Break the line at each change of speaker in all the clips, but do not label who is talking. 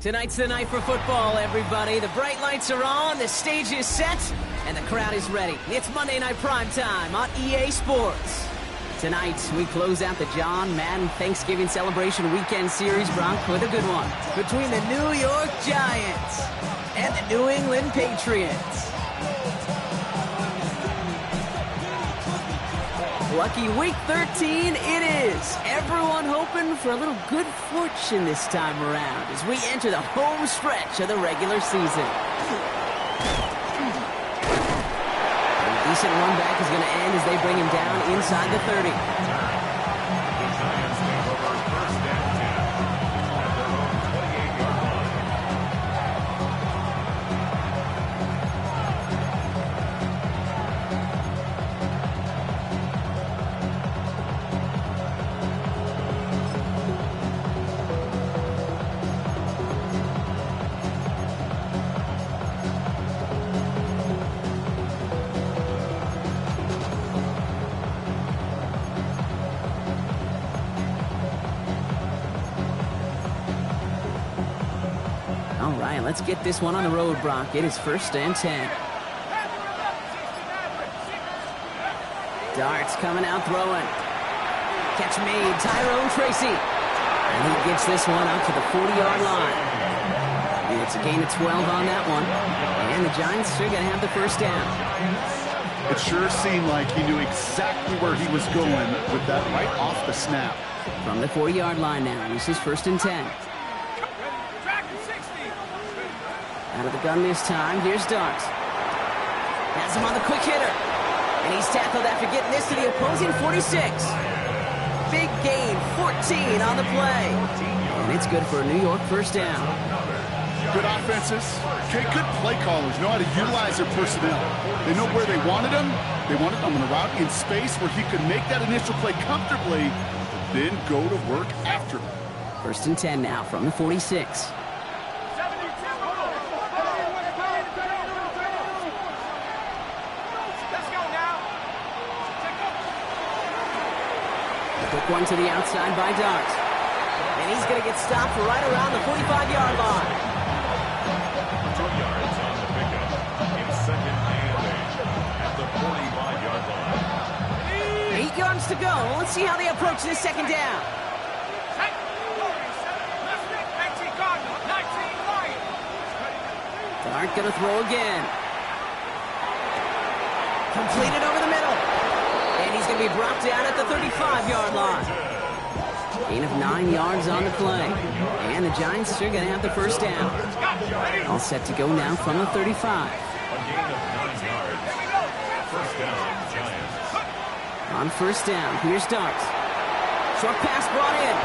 Tonight's the night for football, everybody. The bright lights are on, the stage is set, and the crowd is ready. It's Monday Night Primetime on EA Sports. Tonight, we close out the John Madden Thanksgiving Celebration Weekend Series, Bronc, with a good one between the New York Giants and the New England Patriots. Lucky Week 13 it is. Everyone hoping for a little good fortune this time around as we enter the home stretch of the regular season. A decent run back is going to end as they bring him down inside the 30. Let's get this one on the road, Brock. It is 1st and 10. Darts coming out throwing. Catch made, Tyrone Tracy. And he gets this one out to the 40-yard line. And it's a gain of 12 on that one. And the Giants are going to have the first down.
It sure seemed like he knew exactly where he was going with that right off the snap.
From the 40-yard line now, this is 1st and 10. Out of the gun this time, here's Darts. Has him on the quick hitter. And he's tackled after getting this to the opposing 46. Big gain, 14 on the play. And it's good for a New York first down.
Good offenses. Okay, good play callers know how to utilize their personnel. They know where they wanted him. They wanted him on a route in space where he could make that initial play comfortably, then go to work after.
1st and 10 now from the 46. One to the outside by Darts. And he's going to get stopped right around the 45-yard line.
2 yards on the pickup. In 2nd and 8 at the 45-yard line.
8 yards to go. Let's see how they approach this second down. Dart going to throw again. Completed over the middle. And he's going to be brought down at the 35-yard line. Gain of 9 yards on the play. And the Giants are going to have the first down. All set to go now from the 35.
A gain of 9 yards. First down, Giants.
On first down, here's Darts. Short pass brought in.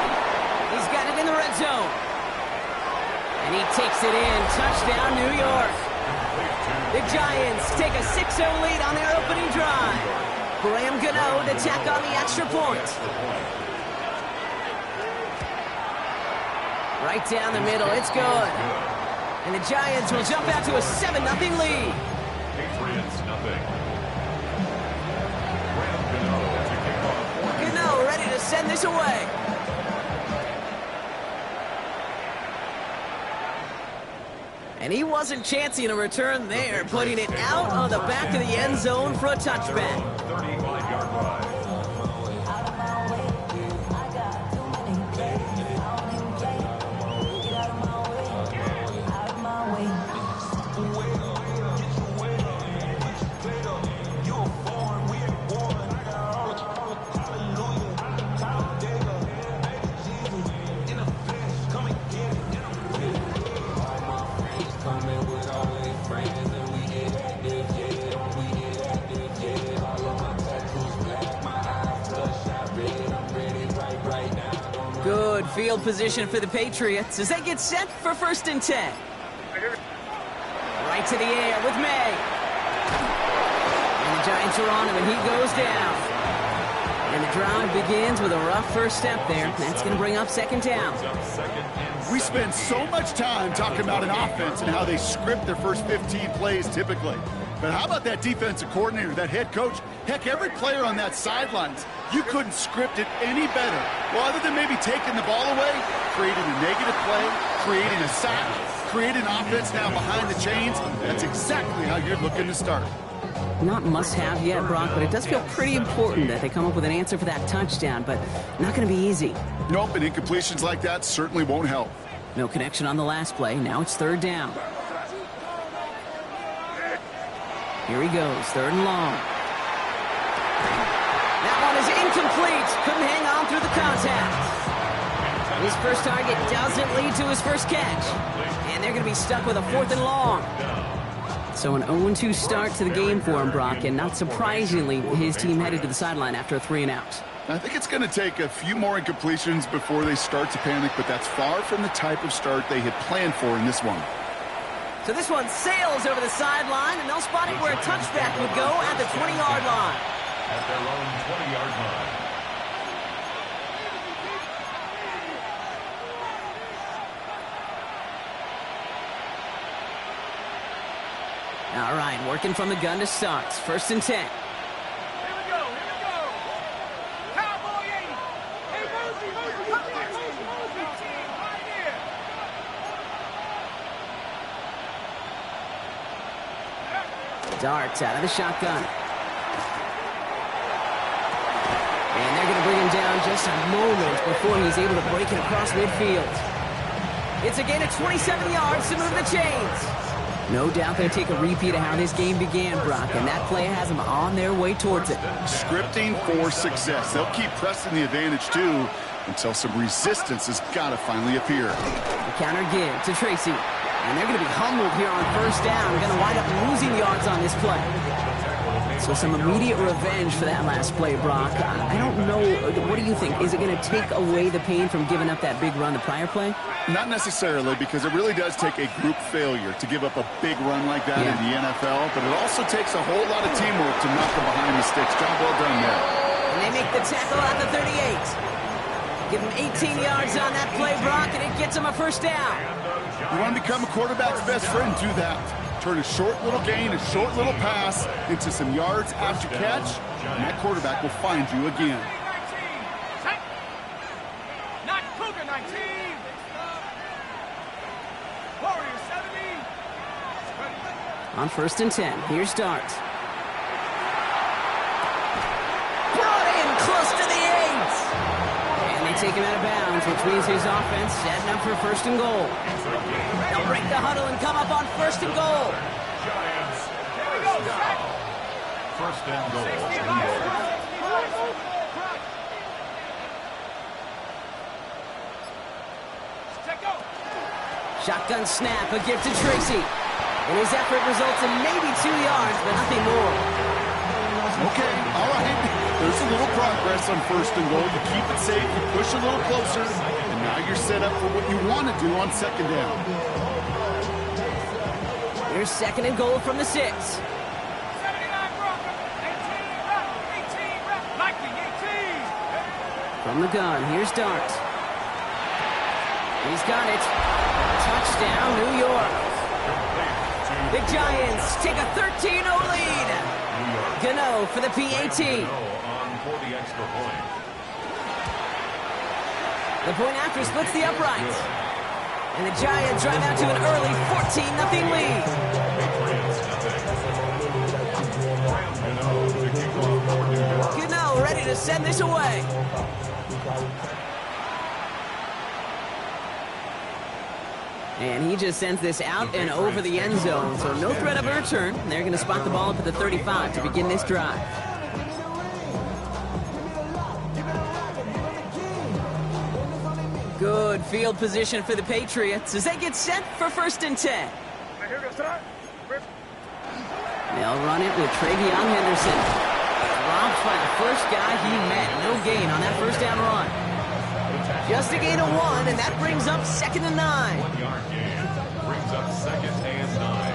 He's got it in the red zone. And he takes it in. Touchdown, New York. The Giants take a 6-0 lead on their opening drive. Graham Gano to tack on the extra point. Right down the middle, it's good. And the Giants will jump out to a 7-0 lead.
Patriots, nothing. Graham Gano to kick off.
Gano ready to send this away. And he wasn't chancing a return there, putting it out on the back of the end zone for a touchback.
35-yard ride.
Good field position for the Patriots as they get set for 1st and 10. Right to the air with May. And the Giants are on him, and he goes down. And the drive begins with a rough first step there. That's going to bring up 2nd down.
We spend so much time talking about an offense and how they script their first 15 plays typically. But how about that defensive coordinator, that head coach? Heck, every player on that sidelines, you couldn't script it any better. Well, other than maybe taking the ball away, creating a negative play, creating a sack, creating offense now behind the chains. That's exactly how you're looking to start.
Not must-have yet, Brock, but it does feel pretty important that they come up with an answer for that touchdown, but not going to be easy.
Nope, and incompletions like that certainly won't help.
No connection on the last play. Now it's third down. Here he goes, third and long. That one is incomplete. Couldn't hang on through the contact. His first target doesn't lead to his first catch. And they're going to be stuck with a fourth and long. So an 0-2 start to the game for him, Brock, and not surprisingly, his team headed to the sideline after a 3-and-out.
I think it's going to take a few more incompletions before they start to panic, but that's far from the type of start they had planned for in this one.
So this one sails over the sideline, and they'll spot it where a touchback would go at the 20-yard line.
At their own 20-yard line.
All right, working from the gun to start. First and 10.
Here we go. Cowboy 80. Hey, Mosey, right here.
Darts out of the shotgun. And they're going to bring him down just a moment before he's able to break it across midfield. It's a gain of 27 yards to move the chains. No doubt they'll take a repeat of how this game began, Brock, and that play has them on their way towards it.
Scripting for success. They'll keep pressing the advantage, too, until some resistance has got to finally appear.
The counter give to Tracy. And they're going to be humbled here on first down. Going to wind up losing yards on this play. So some immediate revenge for that last play, Brock. I don't know. What do you think? Is it going to take away the pain from giving up that big run the prior play?
Not necessarily, because it really does take a group failure to give up a big run like that in the NFL, but it also takes a whole lot of teamwork to knock them behind the sticks. Job well done there.
And they make the tackle at the 38. Give them 18 yards on that play, Brock, and it gets them a first down.
You want to become a quarterback's best friend, do that. Turn a short little gain, a short little pass into some yards after catch, and that quarterback will find you again.
19. Not Cougar 19. Warrior 70.
On first and 10, here's Dart. Brought in close to the 8. And they take him out of bounds, which means his offense setting up for first and goal. They'll break the huddle and come up on first and goal.
Giants. First and goal.
Shotgun snap, a gift to Tracy. And his effort results in maybe 2 yards, but nothing more.
Okay, all right. There's a little progress on first and goal. You keep it safe, you push a little closer, and now you're set up for what you want to do on second down.
Here's second and goal from the 6.
79 Broncos. 18 rep. Likely 18.
From the gun, here's Dart. He's got it. Touchdown, New York. The Giants take a 13-0 lead. Gano for the PAT. The point after splits the uprights. And the Giants drive out to an early 14-0 lead. Gano ready to send this away. And he just sends this out and over the end zone. So no threat of a return. They're going to spot the ball up at the 35 to begin this drive. Good field position for the Patriots as they get set for first and 10. They'll run it with Travion Henderson. Dropped by the first guy he met. No gain on that first down run. Just a gain of 1, and that brings up second and 9.
1 yard gain brings up second and 9.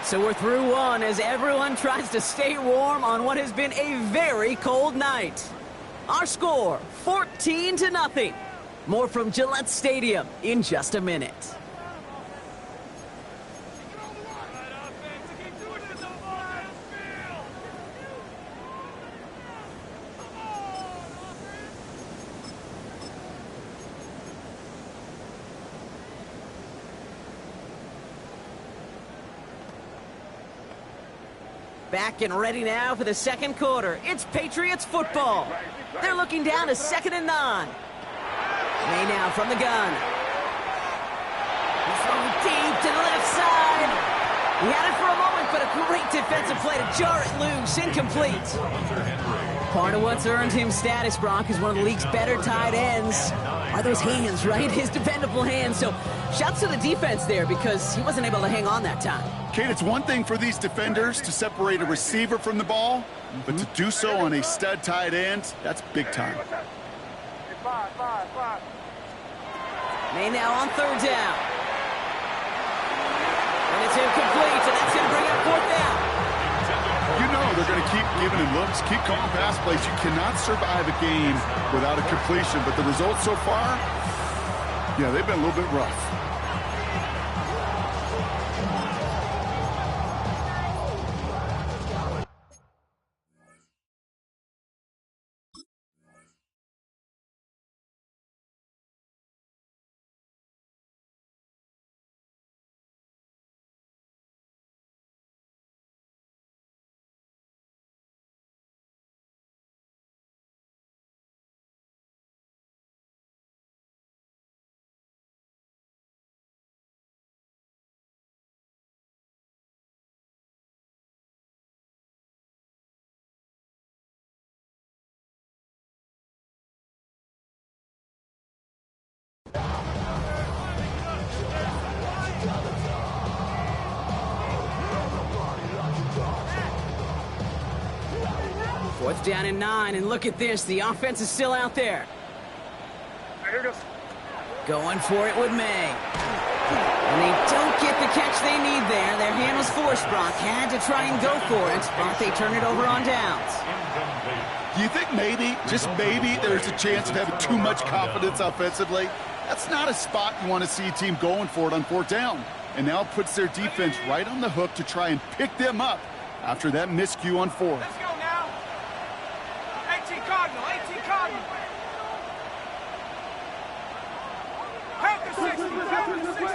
So we're through 1 as everyone tries to stay warm on what has been a very cold night. Our score, 14-0. More from Gillette Stadium in just a minute. Back and ready now for the second quarter. It's Patriots football. They're looking down to 2nd and 9. May now from the gun. He's throwing deep to the left side. He had it for a moment, but a great defensive play to jar it loose. Incomplete. Part of what's earned him status, Brock, is one of the league's better tight ends. Are those hands, right? His dependable hands. So shouts to the defense there because he wasn't able to hang on that time.
Kate, it's one thing for these defenders to separate a receiver from the ball, but to do so on a stud tight end, that's big time.
May now on 3rd down. And it's incomplete, and that's going to bring up 4th down.
You know they're going to keep giving him looks, keep calling pass plays. You cannot survive a game without a completion, but the results so far, yeah, they've been a little bit rough.
Fourth down and 9, and look at this. The offense is still out there. Going for it with May. And they don't get the catch they need there. Their hand was forced, Brock. Had to try and go for it, but they turn it over on downs.
Do you think maybe, just maybe, there's a chance of having too much confidence offensively? That's not a spot you want to see a team going for it on 4th down. And now it puts their defense right on the hook to try and pick them up after that miscue on 4th.
Let's go now. 18 Cardinal, 18 Cardinal. Half the 60, half the 60.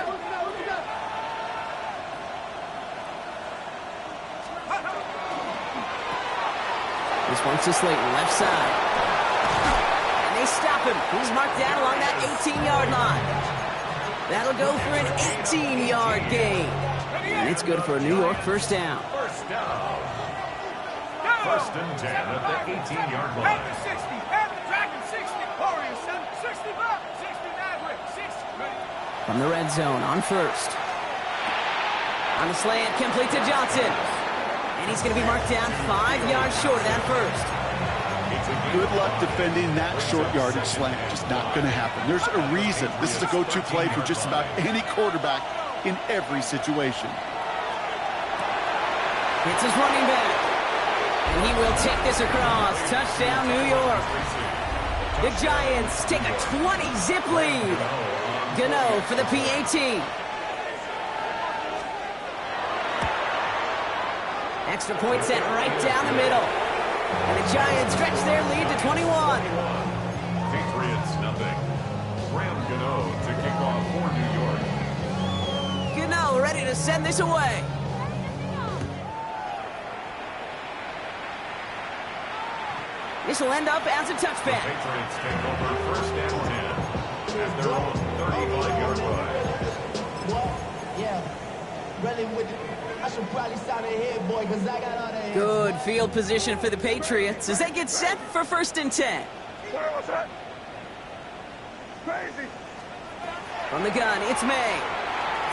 This one's to Slayton, left side. And they stop him. He's marked down along that 18-yard line. That'll go for an 18-yard gain. And it's good for a New York first down.
First down. First and 10 at the 18-yard line.
Half the 60, half the Dragon 60. Warriors 65, 69 with 60.
From the red zone on 1st. On the slant, complete to Johnson. And he's going to be marked down 5 yards short of that first.
Good luck defending that short yardage slant. Just not going to happen. There's a reason this is a go-to play for just about any quarterback in every situation.
It's his running back. And he will take this across. Touchdown, New York. The Giants take a 20-zip lead. Gano for the PAT. Extra point set right down the middle. And the Giants stretch their lead to 21.
Patriots nothing. Graham Gano to kick off for New York.
Gano ready to send this away. This will end up as a touchback.
The Patriots take over first and 10 at their own 35-yard line.
Well, yeah, really with it. I should probably sign ahead, boy, because I got all that.
Good field position for the Patriots as they get set for first and 10.
What's that? Crazy.
From the gun, it's May.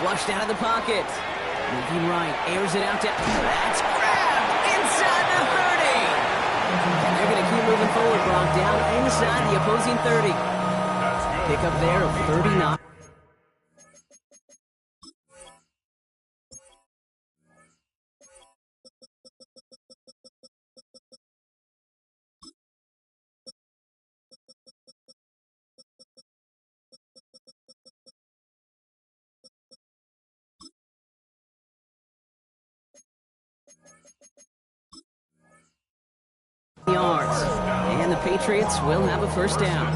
Flushed out of the pocket. Moving right, airs it out to... That's grabbed inside the 30. And they're going to keep moving forward, Brock, down inside the opposing 30. Pick up there of 39. Yards. And the Patriots will have a first down.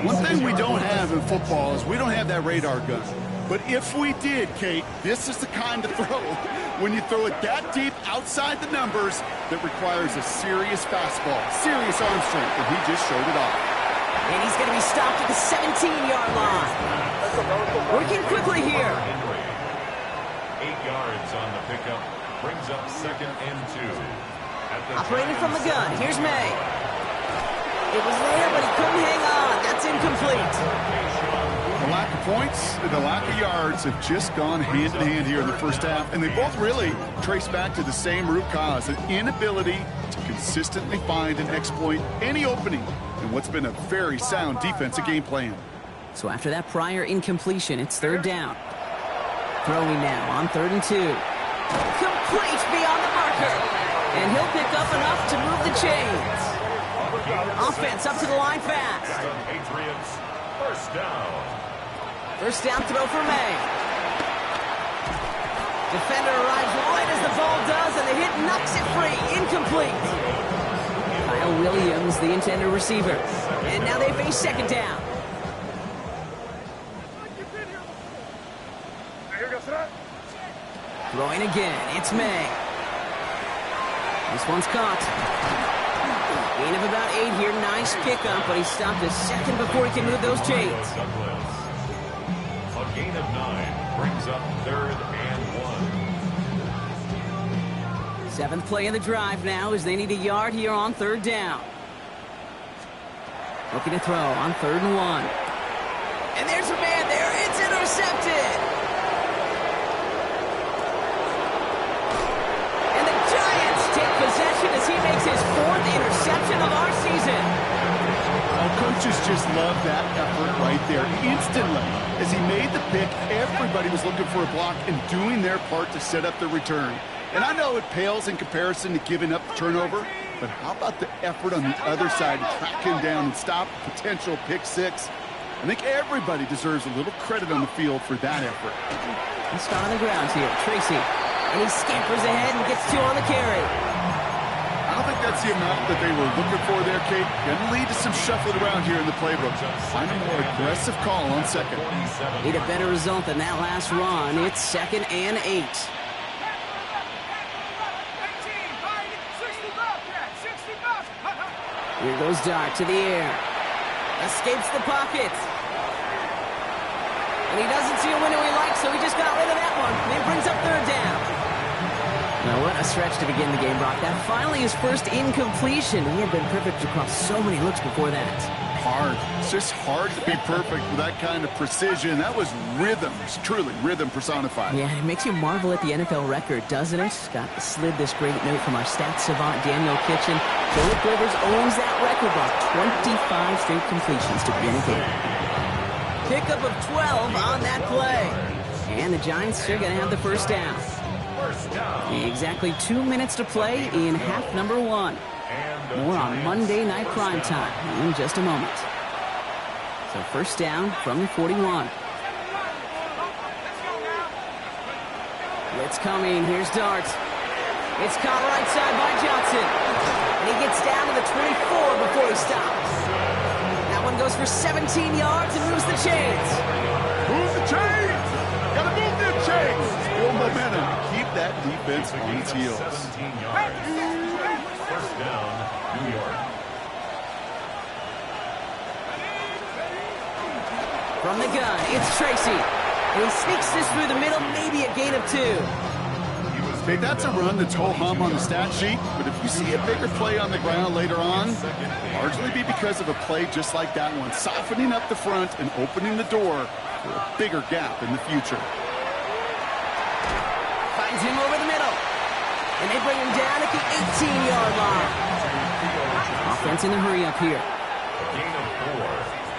One thing we don't have in football is we don't have that radar gun. But if we did, Kate, this is the kind of throw when you throw it that deep outside the numbers, that requires a serious fastball, serious arm strength, and he just showed it off.
And he's going to be stopped at the 17-yard line. Working quickly here.
8 yards on the pickup. Brings up 2nd and 2.
Operating from the gun. Here's May. It was there, but he couldn't hang on. That's incomplete.
The lack of points and the lack of yards have just gone hand in hand here in the first half, and they both really trace back to the same root cause, an inability to consistently find and exploit any opening in what's been a very sound defensive game plan.
So after that prior incompletion, it's 3rd down. Throwing now on 3rd and 2. Complete beyond the marker. And he'll pick up enough to move the chains. Offense up to the line fast.
Patriots, 1st down.
1st down throw for May. Defender arrives right as the ball does, and the hit knocks it free. Incomplete. Kyle Williams, the intended receiver. And now they face 2nd down. Throwing again. It's May. This one's caught. Gain of about 8 here. Nice pickup, but he stopped a second before he can move those chains.
A gain of 9 brings up 3rd and 1.
7th play of the drive now as they need a yard here on 3rd down. Looking to throw on 3rd and 1. And there's a man there. It's intercepted. And the Giants take possession as he makes his 4th interception of our season.
Coaches just love that effort right there. Instantly, as he made the pick, everybody was looking for a block and doing their part to set up the return. And I know it pales in comparison to giving up the turnover, but how about the effort on the other side to track him down and stop a potential pick 6? I think everybody deserves a little credit on the field for that effort.
Let's start on the ground here. Tracy. And he scampers ahead and gets 2 on the carry.
I don't think that's the amount that they were looking for there, Kate. Going to lead to some shuffling around here in the playbook. Find a more aggressive call on 2nd.
Need a better result than that last run. It's 2nd and 8. Here goes Dart to the air. Escapes the pocket. And he doesn't see a window he likes, so he just got rid of that one. And it brings up 3rd down. Now, what a stretch to begin the game, Brock. That finally his first incompletion. He had been perfect across so many looks before that.
Hard. It's just hard to be perfect with that kind of precision. That was rhythm. It's truly rhythm personified.
Yeah, it makes you marvel at the NFL record, doesn't it? Got slid this great note from our stats savant, Daniel Kitchen. Philip Rivers owns that record, Brock. 25 straight completions to begin a game. Pickup of 12 on that play. And the Giants are going to have the 1st down. Exactly 2 minutes to play in half number 1. More on Monday Night Primetime in just a moment. So 1st down from the 41. Blitz coming. Here's Dart. It's caught right side by Johnson. And he gets down to the 24 before he stops. That one goes for 17 yards and moves the chains.
Move the chains! Gotta move the chains! Build momentum. Keep that defense on its heels.
17 yards. 1st down, New York.
From the gun, it's Tracy. And he sneaks this through the middle, maybe a gain of 2.
Okay, that's a run that's ho-hum on the stat sheet, but if you see a bigger play on the ground later on, largely be because of a play just like that one, softening up the front and opening the door for a bigger gap in the future.
Finds him over the middle. And they bring him down at the 18-yard line. Offense in the hurry up here.
Gain of 4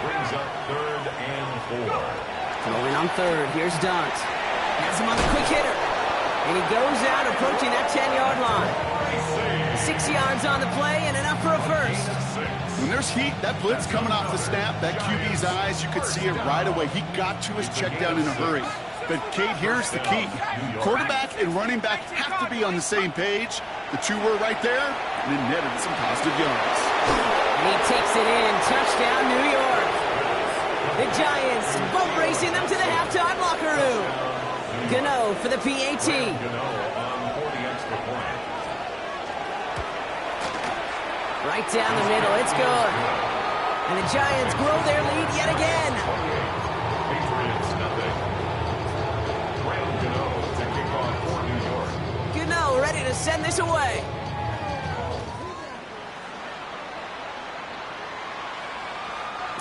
brings up 3rd and 4.
Throwing on 3rd. Here's Dart. Has him on the quick hitter. And he goes out approaching that 10-yard line. 6 yards on the play and enough for a 1st.
When there's heat, that blitz coming off the snap, that QB's eyes, you could see it right away. He got to his check down in a hurry. But, Kate, here's the key. Quarterback and running back have to be on the same page. The 2 were right there, and it netted some positive yards.
And he takes it in. Touchdown, New York. The Giants boat racing them to the halftime locker room. Gano for the PAT.
Gano on for the extra point.
Right down the middle. It's good. And the Giants grow their lead yet again.
Patriots nothing. Gano to kick off for New York.
Gano ready to send this away.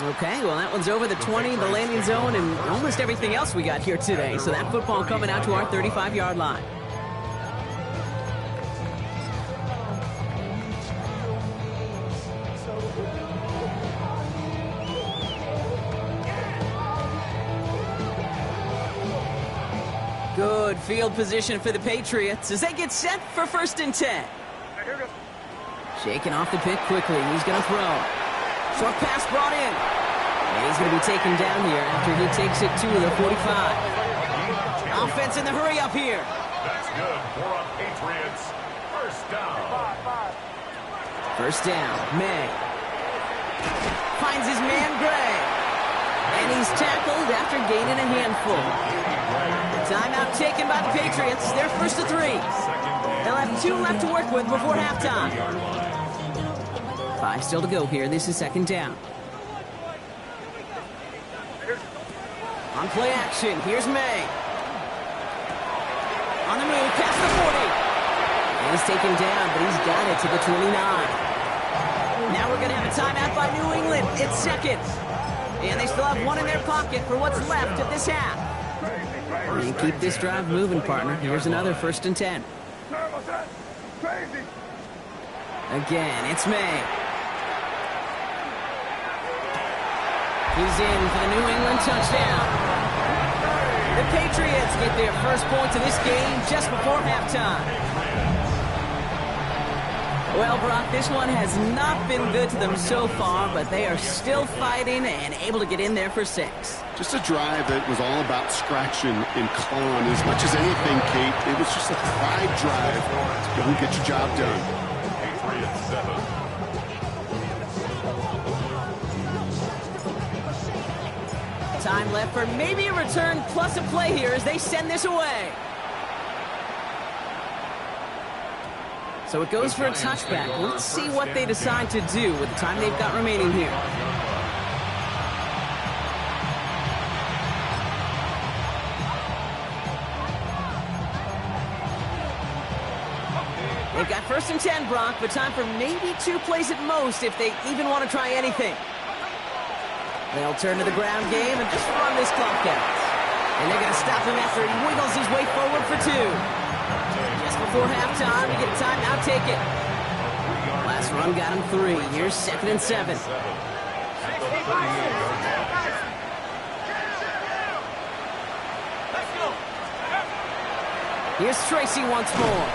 Okay, well, that one's over the 20, the landing zone, and almost everything else we got here today. So that football coming out to our 35-yard line. Good field position for the Patriots as they get set for 1st and 10. Shaking off the pick quickly. He's going to throw. Short pass brought in. And he's going to be taken down here after he takes it to the 45. Offense in the hurry up here.
That's good for a Patriots. First down.
1st down. May finds his man Gray. And he's tackled after gaining a handful. Timeout taken by the Patriots. They're 1st to 3. They'll have 2 left to work with before halftime. 5 still to go here. This is 2nd down. On play action, here's May. On the move, past the 40. And he's taken down, but he's got it to the 29. Now we're going to have a timeout by New England. It's 2nd. And they still have 1 in their pocket for what's left of this half. And keep this drive moving, partner. Here's another 1st and 10. Again, it's May. He's in for the New England touchdown. The Patriots get their first points of this game just before halftime. Well, Brock, this one has not been good to them so far, but they are still fighting and able to get in there for 6.
Just a drive that was all about scratching and clawing. As much as anything, Kate, it was just a pride drive to go and get your job done.
Patriots 7.
Time left for maybe a return plus a play here as they send this away. So it goes for a touchback. Let's see what they decide to do with the time they've got remaining here. They've got 1st and 10, Brock, but time for maybe 2 plays at most if they even want to try anything. They'll turn to the ground game and just run this clock out. And they're going to stop him after he wiggles his way forward for 2. Just before halftime, we get a timeout taken. Last run got him 3. Here's 2nd and 7. Here's Tracy once more.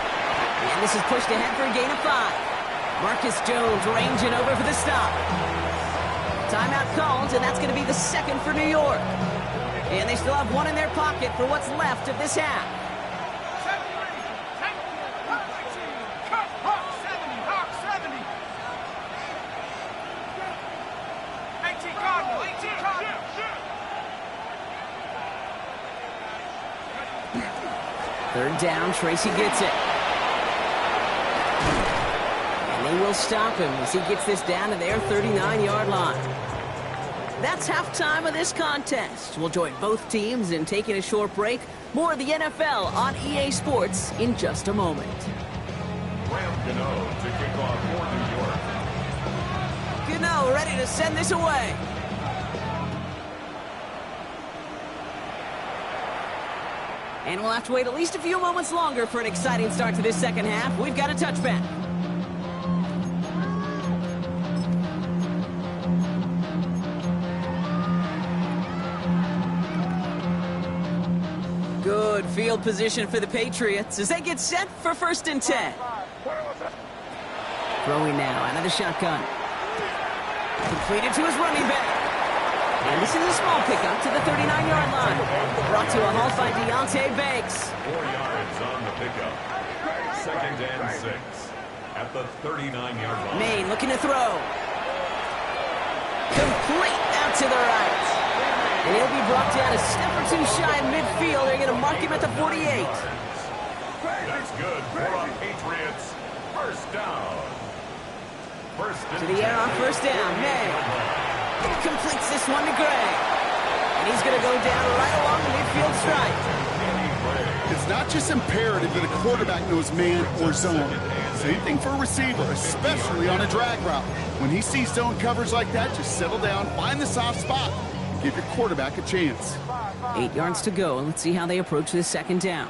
And this is pushed ahead for a gain of 5. Marcus Jones ranging over for the stop. Timeout called, and that's going to be the 2nd for New York. And they still have 1 in their pocket for what's left of this half. 3rd down, Tracy gets it. And they will stop him as he gets this down to their 39-yard line. That's halftime of this contest. We'll join both teams in taking a short break. More of the NFL on EA Sports in just a moment.
Gano to kick off for New York.
Gano ready to send this away. And we'll have to wait at least a few moments longer for an exciting start to this 2nd half. We've got a touchback. Good field position for the Patriots as they get set for 1st and 10. Throwing now out of the shotgun. Completed to his running back. And this is a small pickup to the 39-yard line. Brought to a halt by Deontay Banks.
4 yards on the pickup. 2nd and 6 at the 39-yard line.
Maine looking to throw. Complete out to the right. And he'll be brought down a step or two shy of midfield. They're going to mark him at the 48.
That's good for the Patriots. First down.
To the air on first down. May completes this one to Gray. And he's going to go down right along the midfield stripe.
It's not just imperative that a quarterback knows man or zone. Same thing for a receiver, especially on a drag route. When he sees zone coverage like that, just settle down, find the soft spot, and give your quarterback a chance.
8 yards to go. Let's see how they approach this second down.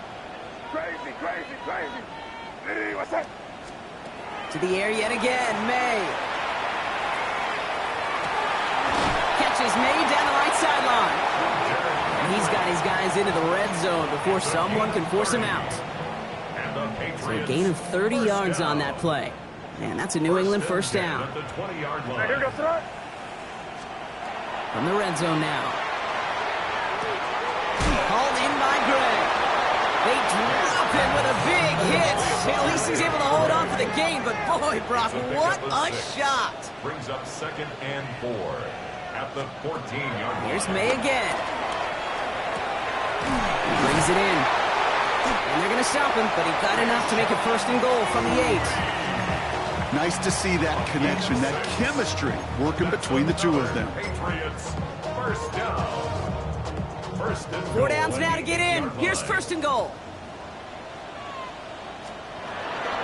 Crazy, crazy, crazy. Hey, what's that?
To the air yet again. May catches May down the right sideline. And he's got his guys into the red zone before someone can force him out. So a gain of 30 yards on that play. And that's a New England first down. From the red zone now. Hauled in by Gray. They drop him with a big hit. At least he's able to hold on for the gain. But boy, Brock, what a shot.
Brings up 2nd and 4 at the 14-yard line.
Here's May again. He brings it in. And they're going to stop him, but he got enough to make it 1st and goal from the 8.
Nice to see that connection, that chemistry working between the two of them.
Patriots, first down. 1st and
4 downs now to get in. Here's 1st and goal.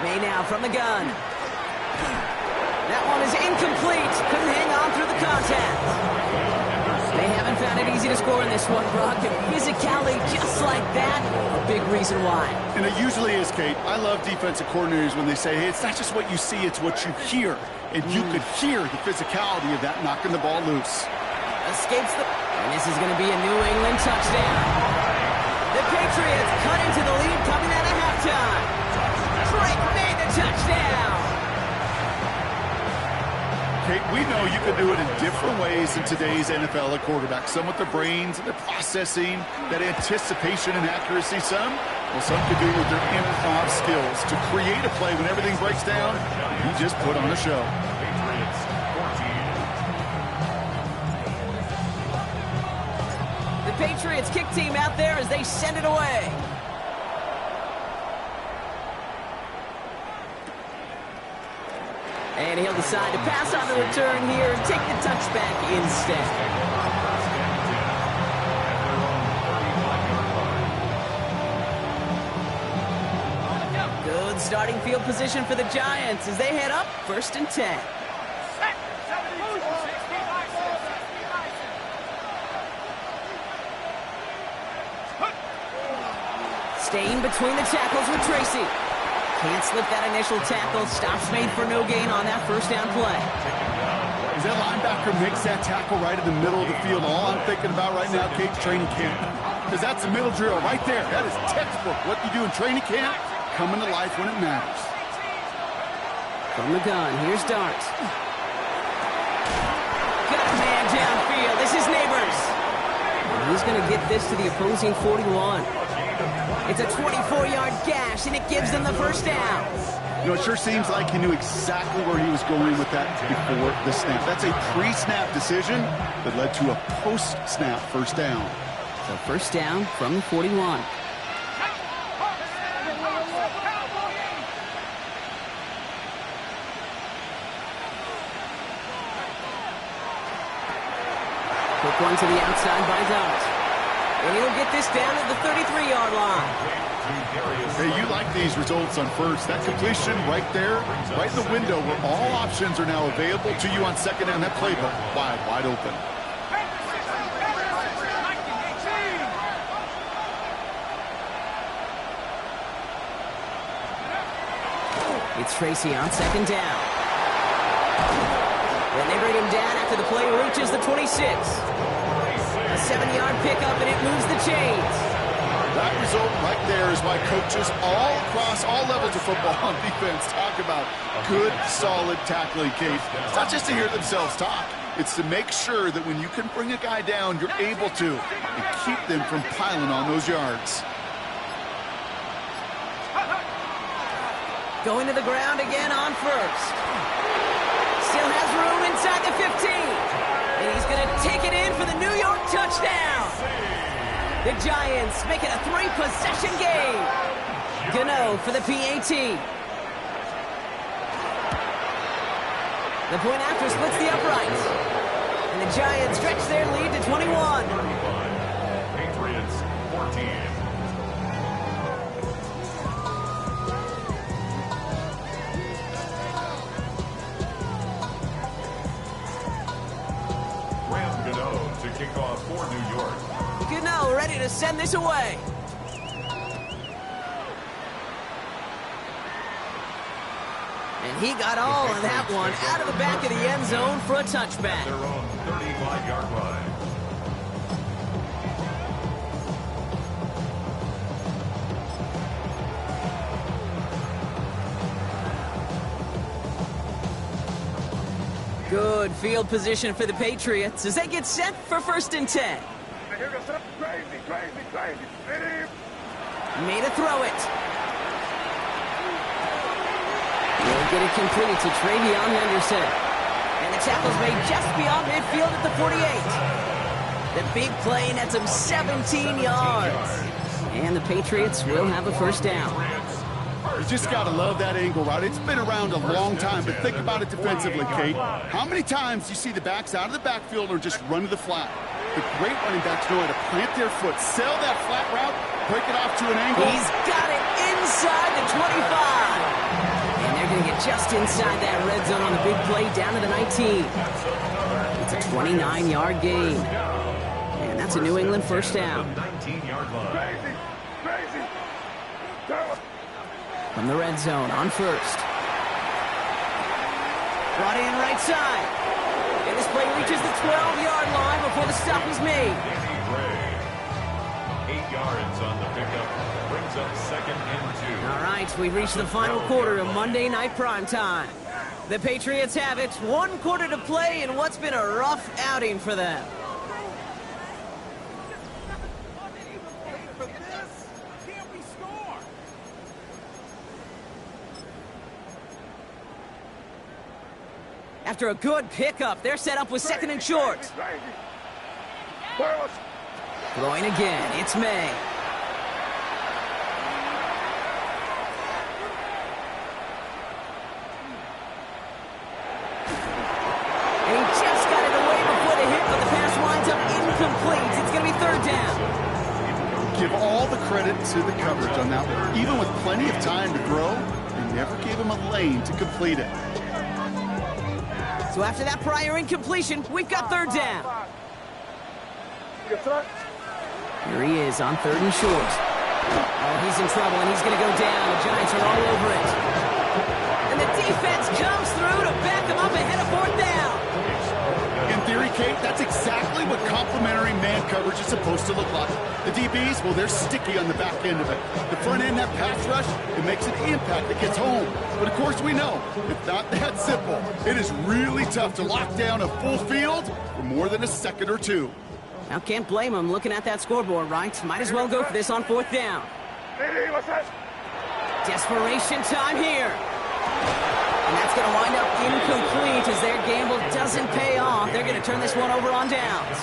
May now from the gun. That one is incomplete. Couldn't hang on through the contact. They haven't found it easy to score in this one, Brock. And physicality just like that, a big reason why.
And it usually is, Kate. I love defensive coordinators when they say, hey, it's not just what you see, it's what you hear. And you could hear the physicality of that knocking the ball loose.
Escapes the... And this is going to be a New England touchdown. The Patriots cut into the lead coming out of halftime. Drake made the touchdown.
Kate, we know you can do it in different ways in today's NFL at quarterback. Some with their brains and their processing, that anticipation and accuracy. Some can do it with their improv skills to create a play when everything breaks down. You just put on a show.
Patriots, 14.
The Patriots kick team out there as they send it away. And he'll decide to pass on the return here and take the touchback instead. Good starting field position for the Giants as they head up 1st and 10. Staying between the tackles with Tracy. Can't slip that initial tackle. Stops made for no gain on that 1st down play.
As that linebacker makes that tackle right in the middle of the field, all I'm thinking about right now, Kate, training camp. Because that's the middle drill right there. That is textbook. What you do in training camp, coming to life when it matters.
From the gun, here's Dart. Got a man downfield. This is Neighbors. And he's going to get this to the opposing 41. It's a 24-yard gash, and it gives them the 1st down.
You know, it sure seems like he knew exactly where he was going with that before the snap. That's a pre-snap decision that led to a post-snap 1st down.
So 1st down from the 41. Quick one to the outside by Dart. And he'll get this down at the 33-yard line.
Hey, you like these results on 1st. That completion right there, right in the window where all options are now available to you on 2nd down. That playbook wide open.
It's Tracy on 2nd down. And they bring him down after the play reaches the 26. A 7-yard pickup, and it moves the chains.
That result right there is why coaches all across all levels of football on defense talk about good, solid tackling, Kate. It's not just to hear themselves talk. It's to make sure that when you can bring a guy down, you're able to, and keep them from piling on those yards.
Going to the ground again on 1st. Still has room inside the 15. And he's going to take it in for the New York touchdown. The Giants make it a 3-possession game. Gano for the PAT. The point after splits the uprights. And the Giants stretch their lead to 21.
Patriots 14. To kick off for New York.
Gano ready to send this away. And he got all of that one out of the back of the end zone for a touchback.
Their own 35-yard line.
Good field position for the Patriots as they get set for 1st and 10. Made a throw it. Will get it complete to Travion Henderson. And the tackle's made just beyond midfield at the 48. The big play nets him 17 yards. And the Patriots will have a 1st down.
You just got to love that angle route. It's been around a long time, but think about it defensively, Kate. How many times you see the backs out of the backfield or just run to the flat? The great running backs know how to plant their foot, sell that flat route, break it off to an angle.
He's got it inside the 25. And they're going to get just inside that red zone on the big play down to the 19. It's a 29-yard gain. And that's a New England 1st down.
19-yard line.
From the red zone on 1st. Brought in right side. And this play reaches the 12-yard line before the stop is made.
8 yards on the pickup. Brings up 2nd and 2.
All right, we reach the final quarter of Monday Night Primetime. The Patriots have it. 1 quarter to play in what's been a rough outing for them. After a good pickup, they're set up with 2nd and short. Throwing again, it's May. And he just got it away before the hit, but the pass winds up incomplete. It's going to be 3rd down.
Give all the credit to the coverage on that one. Even with plenty of time to throw, they never gave him a lane to complete it.
So after that prior incompletion, we've got 3rd down. Here he is on 3rd and short. Oh, he's in trouble, and he's going to go down. The Giants are all over it. And the defense comes through to back him up ahead of 4th down.
In theory, Kate, that's exactly what complementary man coverage is supposed to look like. The DBs, well, they're sticky on the back end of it. The front end, that pass rush, it makes an impact that gets home. But of course we know, it's not that simple. It is really tough to lock down a full field for more than a second or two.
Now, can't blame him looking at that scoreboard, right? Might as well go for this on 4th down. Desperation time here. And that's going to wind up incomplete as their gamble doesn't pay off. They're going to turn this one over on downs.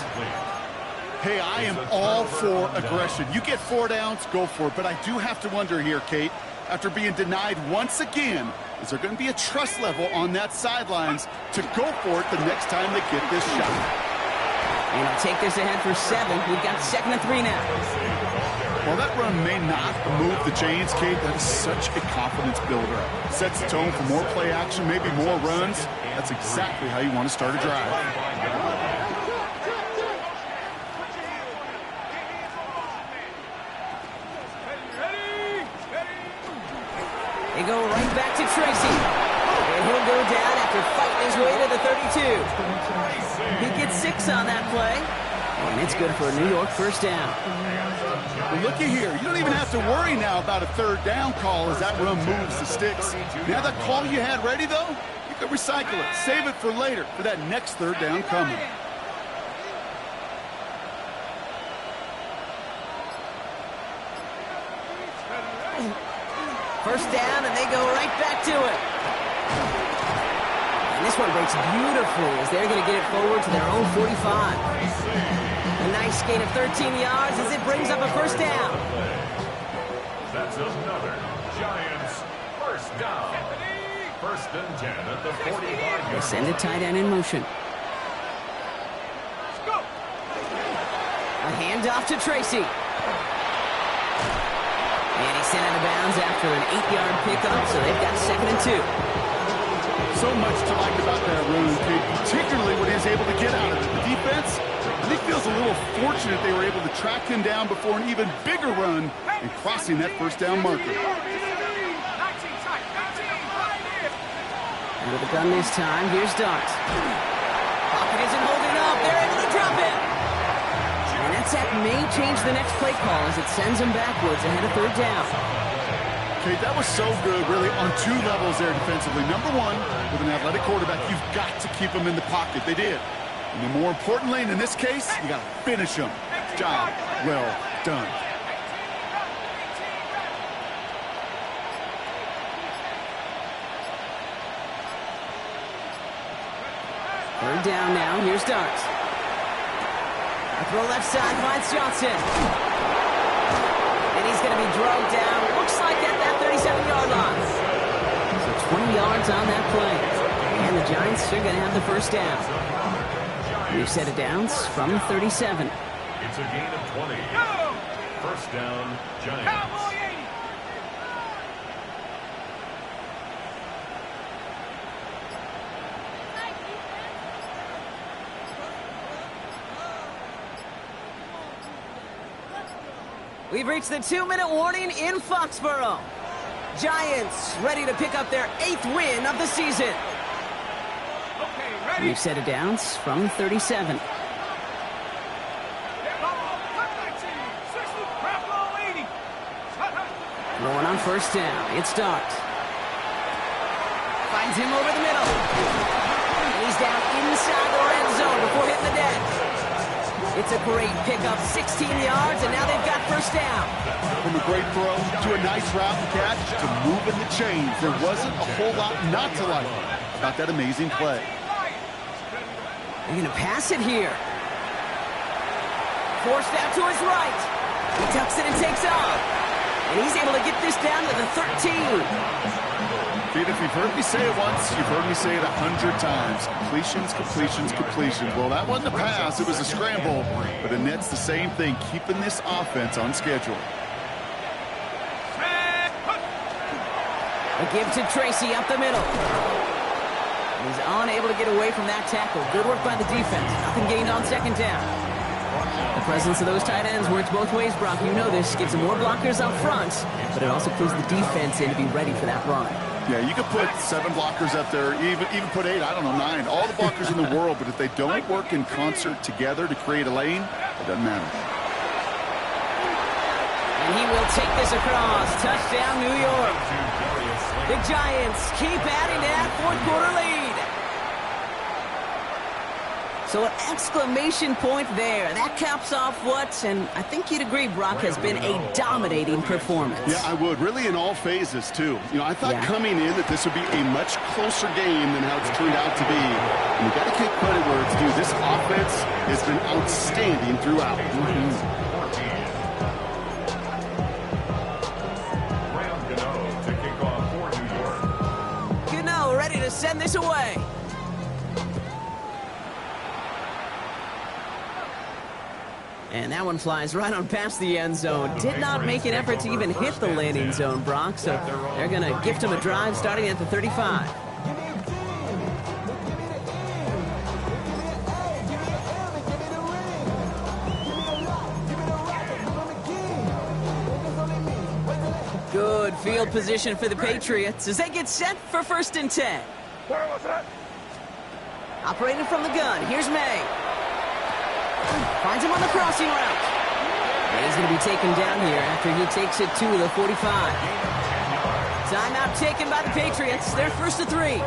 Hey, I am all for aggression. You get 4 downs, go for it. But I do have to wonder here, Kate, after being denied once again, is there going to be a trust level on that sidelines to go for it the next time they get this shot?
And he'll take this ahead for 7. We've got 2nd and 3 now.
While that run may not move the chains, Kate, that is such a confidence builder. Sets the tone for more play action, maybe more runs. That's exactly how you want to start a drive.
They go right back to Tracy. And he'll go down after fighting his way to the 32. He gets 6 on that play. And it's good for a New York 1st down.
Well, looky here. You don't even have to worry now about a 3rd down call as that run moves the sticks. Now that call you had ready, though, you can recycle it. Save it for later for that next 3rd down coming. First down, and they go right back to it. And this
one breaks beautifully as they're going to get it forward to their own 45. A nice gain of 13 yards as it brings up a first down.
That's another Giants first down. First and 10 at the 45-yard.
They send a tight end in motion.
Let's go.
A handoff to Tracy. And he's sent out of bounds after an 8-yard pickup, so they've got 2nd and 2.
So much to like about that run, Kate, particularly what he was able to get out of it. The defense, I think, feels a little fortunate they were able to track him down before an even bigger run and crossing that first down marker.
Under the gun this time, here's Dart. Pocket isn't holding up. They're able to drop it. And that sack may change the next play call as it sends him backwards ahead of 3rd down.
Okay, that was so good, really, on 2 levels there defensively. Number one, with an athletic quarterback, you've got to keep him in the pocket. They did. And then more importantly, and in this case, you got to finish him. Job well done.
Third down now. Here's Dart. A throw left side finds Johnson. And he's going to be drugged down. Looks like at that 37-yard line. So 20 yards on that play. And the Giants are going to have the first down. New set of downs from 37.
It's a gain of 20. First down, Giants.
Cowboy 80.
We've reached the 2-minute warning in Foxborough. Giants ready to pick up their 8th win of the season.
Okay, ready.
New set of downs from 37. Going on first down, it's Dart. Finds him over the middle. And he's down inside the red zone before hitting the deck. It's a great pickup, 16 yards, and now they've got first down.
From a great throw to a nice route and catch to moving the chains, there wasn't a whole lot not to like about that amazing play.
They're going to pass it here. Forced out to his right. He tucks it and takes off. And he's able to get this down to the 13.
Pete, if you've heard me say it once, you've heard me say it 100 times. Completions, completions, completions. Well, that wasn't a pass. It was a scramble. But the net's the same thing, keeping this offense on schedule.
A give to Tracy up the middle. He's unable to get away from that tackle. Good work by the defense. Nothing gained on 2nd down. The presence of those tight ends works both ways, Brock. You know this. Gives them more blockers up front, but it also clues the defense in to be ready for that run.
Yeah, you could put 7 blockers up there, even put 8, I don't know, 9. All the blockers in the world, but if they don't work in concert together to create a lane, it doesn't matter.
And he will take this across. Touchdown, New York. The Giants keep adding to that 4th quarter lead. So an exclamation point there. That caps off what, and I think you'd agree, Brock, has been a dominating performance.
Yeah, I would. Really in all phases, too. You know, I thought coming in that this would be a much closer game than how it's turned out to be. And you've got to give credit where it's due. This offense has been outstanding throughout.
To kick off for New York.
Gano ready to send this away. And that one flies right on past the end zone. Did not make an effort to even hit the landing zone, Brock. So they're going to gift him a drive starting at the 35. Good field position for the Patriots as they get set for 1st and 10.
Where was that?
Operating from the gun, here's May. Finds him on the crossing route. And he's going to be taken down here after he takes it to the 45. Timeout taken by the Patriots. They're 1st and 3.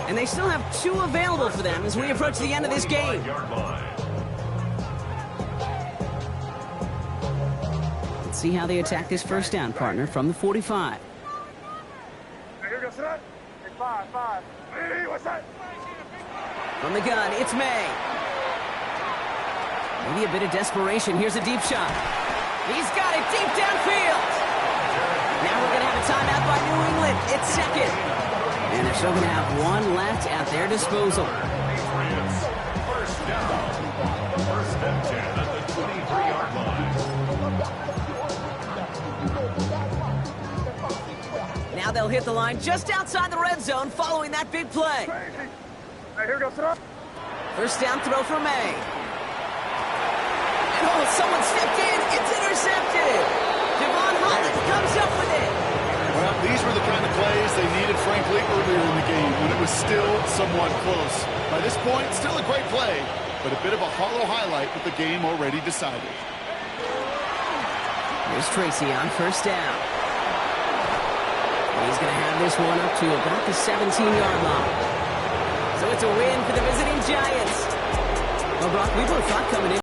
And they still have 2 available for them as we approach the end of this game. Let's see how they attack this first down, partner, from the 45.
Here goes that. 5. Hey, what's that?
From the gun, it's May. Maybe a bit of desperation. Here's a deep shot. He's got it deep downfield. Now we're going to have a timeout by New England. It's second. And they're still going to have one left at their disposal.
Patriots, first down. First and 10 at the 23-yard line.
Now they'll hit the line just outside the red zone following that big play.
Here we go, throw.
First down throw for May. And oh, someone stepped in. It's intercepted. Javon Holland comes up with it.
Well, these were the kind of plays they needed, frankly, earlier in the game when it was still somewhat close. By this point, still a great play, but a bit of a hollow highlight with the game already decided.
Here's Tracy on first down. He's going to have this one up to about the 17-yard line. So it's a win for the visiting Giants. Well, Brock, we both thought coming in